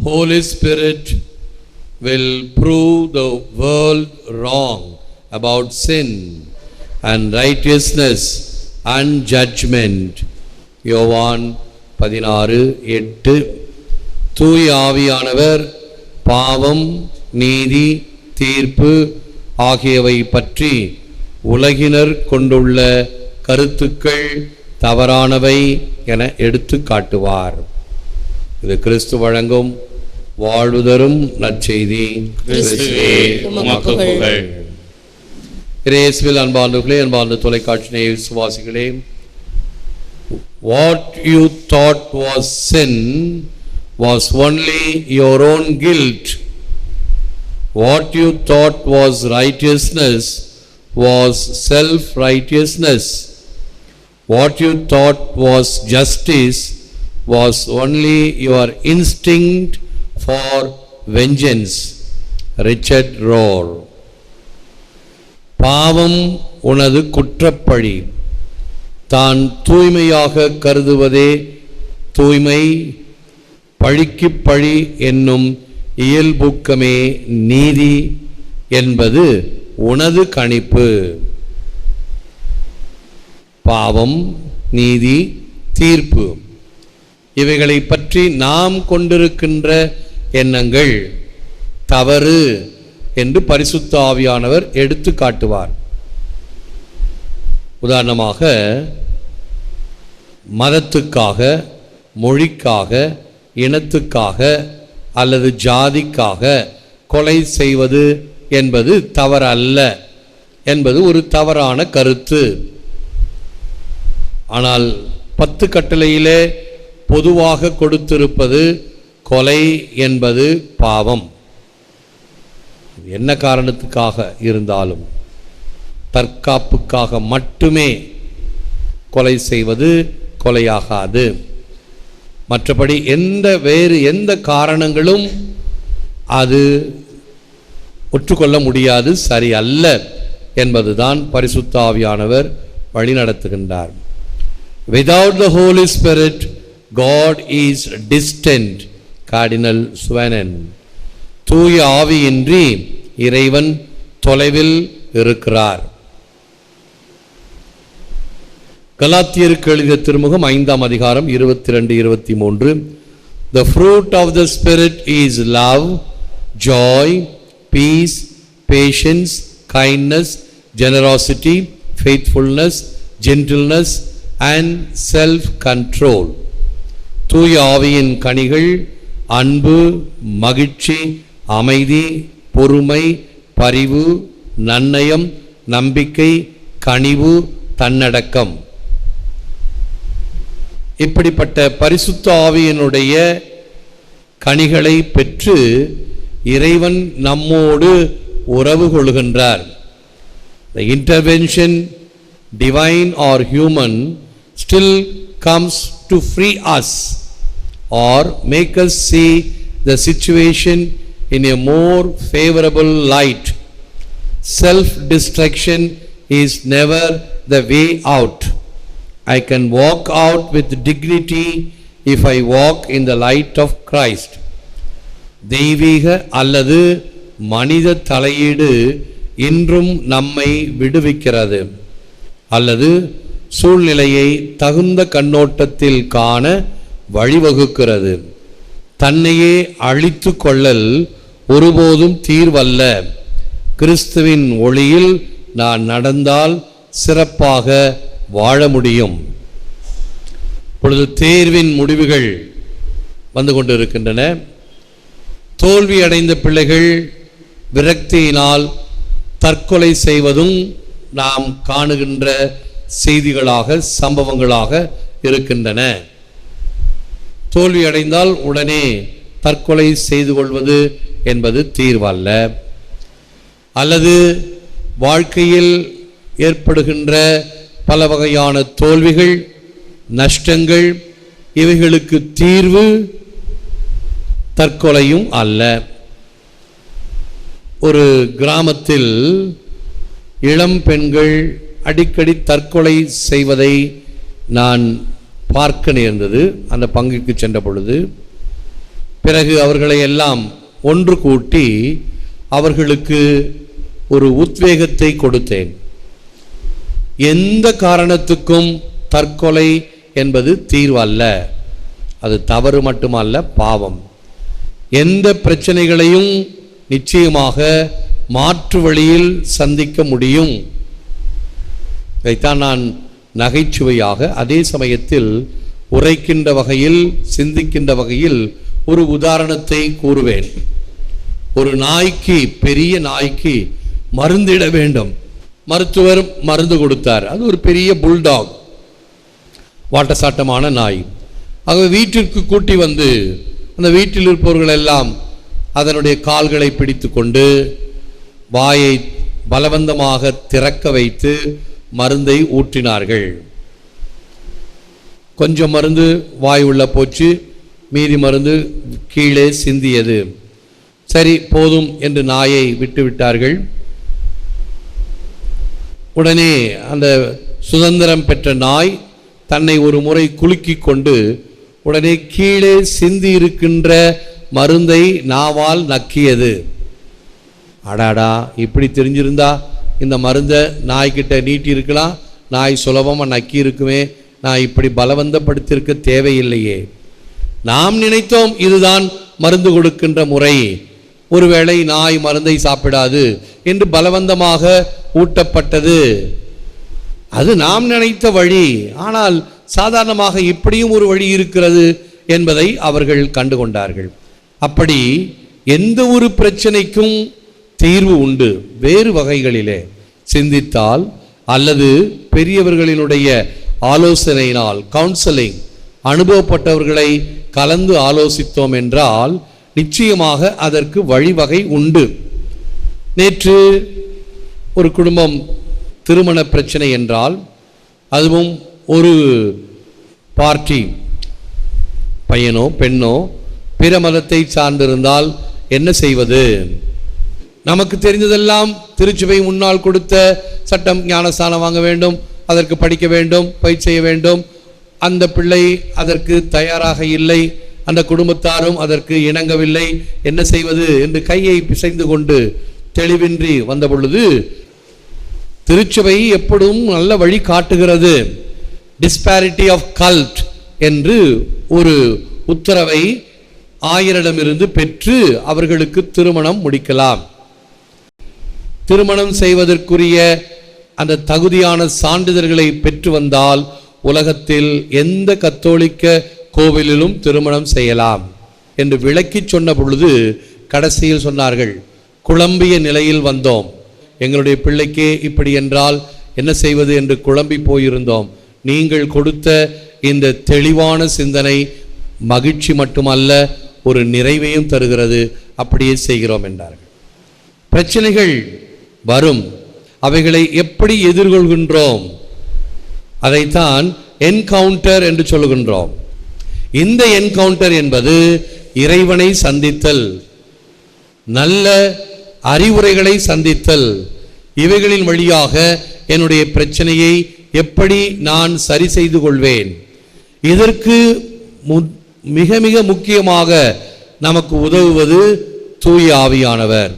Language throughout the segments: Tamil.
Holy Spirit will prove the world wrong about sin and righteousness and judgment. யோவான் 16:8. தூய ஆவியானவர் பாவம், நீதி, தீர்ப்பு ஆகியவை பற்றி உலகினர் கொண்டுள்ள கருத்துக்கள் தவறானவை என எடுத்து காட்டுவார். இது கிறிஸ்து வழங்கும் வாழ்வுதரும் நற்செய்தி. இயேசுவில் அன்பார்ந்தவர்களே, அன்பார்ந்த தொலைக்காட்சி நேய விசுவாசிகளே, what you thought was sin was only your own guilt. What you thought was righteousness was self-righteousness. What you thought was justice was only your instinct for vengeance. Richard Rohr. பாவம் உனது குற்றப்பழி, தான் தூய்மையாக கருதுவதே தூய்மை, பழிக்கு பழி என்னும் இயல்பூக்கமே நீதி என்பது உனது கணிப்பு. பாவம், நீதி, தீர்ப்பு இவைகளை பற்றி நாம் கொண்டிருக்கின்ற எண்ணங்கள் தவறு என்று பரிசுத்த ஆவியானவர் எடுத்து காட்டுவார். உதாரணமாக, மதத்துக்காக, மொழிக்காக, இனத்துக்காக அல்லது ஜாதிக்காக கொலை செய்வது என்பது தவறல்ல என்பது ஒரு தவறான கருத்து. ஆனால் 10 கட்டளையிலே பொதுவாக கொடுத்திருப்பது கொலை என்பது பாவம். என்ன காரணத்துக்காக இருந்தாலும் தற்காப்புக்காக மட்டுமே கொலை செய்வது கொலையாகாது. மற்றபடி வேறு எந்த காரணங்களும் அது ஒற்றுக்கொள்ள முடியாது, சரி அல்ல என்பதுதான் பரிசுத்த ஆவியானவர் வழிநடத்துகின்றார். Without the Holy Spirit, God is distant. Cardinal Suenens. தூய ஆவியின்றி இறைவன் தொலைவில் இருக்கிறார். கலாத்தியருக்கு எழுதிய திருமுகம் 5ஆம் அதிகாரம் 22-23. The fruit of the Spirit is love, joy, peace, patience, kindness, generosity, faithfulness, gentleness and self-control. தூய ஆவியின் கனிகள் அன்பு, மகிழ்ச்சி, அமைதி, பொறுமை, பரிவு, நன்னயம், நம்பிக்கை, கனிவு, தன்னடக்கம். இப்படிப்பட்ட பரிசுத்த ஆவியினுடைய கனிகளை பெற்று இறைவன் நம்மோடு உறவு கொள்கின்றார். The intervention, divine or human, still comes to free us or make us see the situation in a more favorable light. Self-destruction is never the way out. I can walk out with dignity if I walk in the light of Christ. தெய்வீக அல்லது மனித தலையீடு இன்றும் நம்மை விடுவிக்கிறது அல்லது சூழ்நிலையை தகுந்த கண்ணோட்டத்தில் காண வழிவகுக்கிறது. தன்னையே அழித்து கொள்ளல் ஒருபோதும் தீர்வல்ல. கிறிஸ்துவின் ஒளியில் நான் நடந்தால் சிறப்பாக வாழ முடியும். இப்பொழுது தேர்வின் முடிவுகள் வந்து கொண்டிருக்கின்றன. தோல்வி அடைந்த பிள்ளைகள் விரக்தியினால் தற்கொலை செய்வதும் நாம் காணுகின்ற செய்திகளாக, சம்பவங்களாக இருக்கின்றன. தோல்வி அடைந்தால் உடனே தற்கொலை செய்து கொள்வது என்பது தீர்வல்ல. அல்லது வாழ்க்கையில் ஏற்படுகின்ற பல வகையான தோல்விகள், நஷ்டங்கள், இவைகளுக்கு தீர்வு தற்கொலையும் அல்ல. ஒரு கிராமத்தில் இளம் பெண்கள் அடிக்கடி தற்கொலை செய்வதை நான் பார்க்க நேர்ந்தது. அந்த பங்குக்கு சென்ற பொழுது பிறகு அவர்களை எல்லாம் ஒன்று கூட்டி அவர்களுக்கு ஒரு உத்வேகத்தை கொடுத்தேன். எந்த காரணத்துக்கும் தற்கொலை என்பது தீர்வு அல்ல, அது தவறு மட்டுமல்ல, பாவம். எந்த பிரச்சனைகளையும் நிச்சயமாக மாற்று வழியில் சந்திக்க முடியும். இதைத்தான் நான் நகைச்சுவையாக அதே சமயத்தில் உரைக்கின்ற வகையில் சிந்திக்கின்ற வகையில் ஒரு உதாரணத்தை கூறுவேன். ஒரு நாய்க்கு, பெரிய நாய்க்கு மருந்திட வேண்டும். மருத்துவர் மருந்து கொடுத்தார். அது ஒரு பெரிய புல்டாக், வாட்டசாட்டமான நாய். ஆகவே வீட்டிற்கு கூட்டி வந்து அந்த வீட்டில் இருப்பவர்கள் எல்லாம் அதனுடைய கால்களை பிடித்து கொண்டு வாயை பலவந்தமாக திறக்க வைத்து மருந்தை ஊற்றினார்கள். கொஞ்சம் மருந்து வாய் உள்ள போச்சு, மீதி மருந்து கீழே சிந்தியது. சரி போதும் என்று நாயை விட்டு விட்டார்கள். உடனே அந்த சுதந்திரம் பெற்ற நாய் தன்னை ஒரு முறை குலுக்கி கொண்டு உடனே கீழே சிந்தி இருக்கின்ற மருந்தை நாவால் நக்கியது. அடாடா, இப்படி தெரிஞ்சிருந்தா இந்த மருந்தை நாய்கிட்ட நீட்டி இருக்கலாம், நாய் சுலபமாக நக்கி இருக்குமே, நான் இப்படி பலவந்தப்படுத்தியிருக்க தேவையில்லையே. நாம் நினைத்தோம் இதுதான் மருந்து கொடுக்கின்ற முறை, ஒருவேளை நாய் மருந்தை சாப்பிடாது என்று பலவந்தமாக ஊட்டப்பட்டது. அது நாம் நினைத்த வழி. ஆனால் சாதாரணமாக இப்படியும் ஒரு வழி இருக்கிறது என்பதை அவர்கள் கண்டுகொண்டார்கள். அப்படி எந்த ஒரு பிரச்சனைக்கும் தீர்வு உண்டு. வேறு வகைகளிலே சிந்தித்தால் அல்லது பெரியவர்களினுடைய ஆலோசனையினால், கவுன்சிலிங், அனுபவப்பட்டவர்களை கலந்து ஆலோசித்தோம் என்றால் நிச்சயமாக அதற்கு வழிவகை உண்டு. நேற்று ஒரு குடும்பம் திருமண பிரச்சனை என்றால், அதுவும் ஒரு பார்ட்டி, பையனோ பெண்ணோ பிற மதத்தை சார்ந்திருந்தால் என்ன செய்வது? நமக்கு தெரிந்ததெல்லாம் திருச்சபை முன்னால் கொடுத்த சட்டம், ஞானஸ்தானம் வாங்க வேண்டும், அதற்கு படிக்க வேண்டும், பயிற்சி செய்ய வேண்டும். அந்த பிள்ளை அதற்கு தயாராக இல்லை, அந்த குடும்பத்தாரும் அதற்கு இணங்கவில்லை. என்ன செய்வது என்று கையை பிசைந்து கொண்டு தெளிவின்றி வந்த பொழுது திருச்சபை எப்பொழுதும் நல்ல வழி காட்டுகிறது. டிஸ்பாரிட்டி ஆஃப் கல்ட் என்று ஒரு உத்தரவை ஆயரிடமிருந்து பெற்று அவர்களுக்கு திருமணம் முடிக்கலாம். திருமணம் செய்வதற்குரிய அந்த தகுதியான சான்றிதழ்களை பெற்று வந்தால் உலகத்தில் எந்த கத்தோலிக்க கோவிலிலும் திருமணம் செய்யலாம் என்று விளக்கி சொன்ன பொழுது கடைசியில் சொன்னார்கள், குழம்பிய நிலையில் வந்தோம், எங்களுடைய பிள்ளைக்கே இப்படி என்றால் என்ன செய்வது என்று குழம்பி போயிருந்தோம். நீங்கள் கொடுத்த இந்த தெளிவான சிந்தனை மகிழ்ச்சி மட்டுமல்ல, ஒரு நிறைவையும் தருகிறது. அப்படியே செய்கிறோம் என்றார்கள். பிரச்சனைகள் வரும், அவைகளை எப்படி எதிர்கொள்கின்றோம் அதைத்தான் என்கவுண்டர் என்று சொல்லுகின்றோம். இந்த என்கவுண்டர் என்பது இறைவனை சந்தித்தல், நல்ல அறிவுரைகளை சந்தித்தல், இவைகளின் வழியாக என்னுடைய பிரச்சனையை எப்படி நான் சரி செய்து கொள்வேன். இதற்கு மிக மிக முக்கியமாக நமக்கு உதவுவது தூய ஆவியானவர்.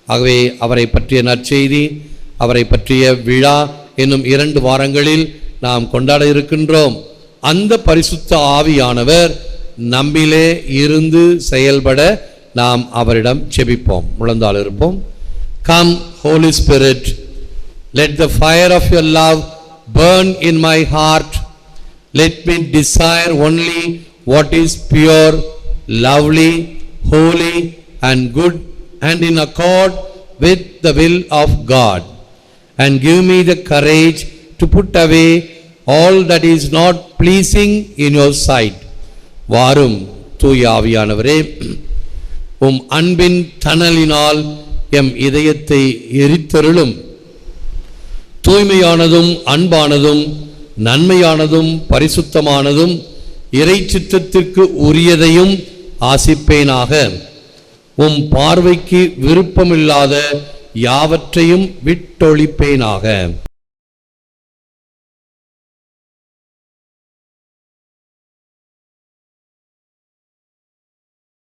ஆகவே அவரை பற்றிய நற்செய்தி, அவரை பற்றிய விழா என்னும் 2 வாரங்களில் நாம் கொண்டாட இருக்கின்றோம். அந்த பரிசுத்த ஆவியானவர் நம்மிலே இருந்து செயல்பட நாம் அவரிடம் செபிப்போம், முழந்தாள் இருப்போம். Come Holy Spirit, let the fire of your love burn in my heart. Let me desire only what is pure, lovely, holy and good and in accord with the will of God, and give me the courage to put away all that is not pleasing in your sight. வாரும் தூய ஆவியானவரே, உம் அன்பின் தணலினால் எம் இதயத்தை எரித்தருளும். தூய்மையானதும் அன்பானதும் நன்மையானதும் பரிசுத்தமானதும் இறை சித்தத்திற்கு உரியதையும் ஆசிப்பேனாக. உம் பார்வைக்கு விருப்பமில்லாத யாவற்றையும் விட்டொழிப்பேனாக.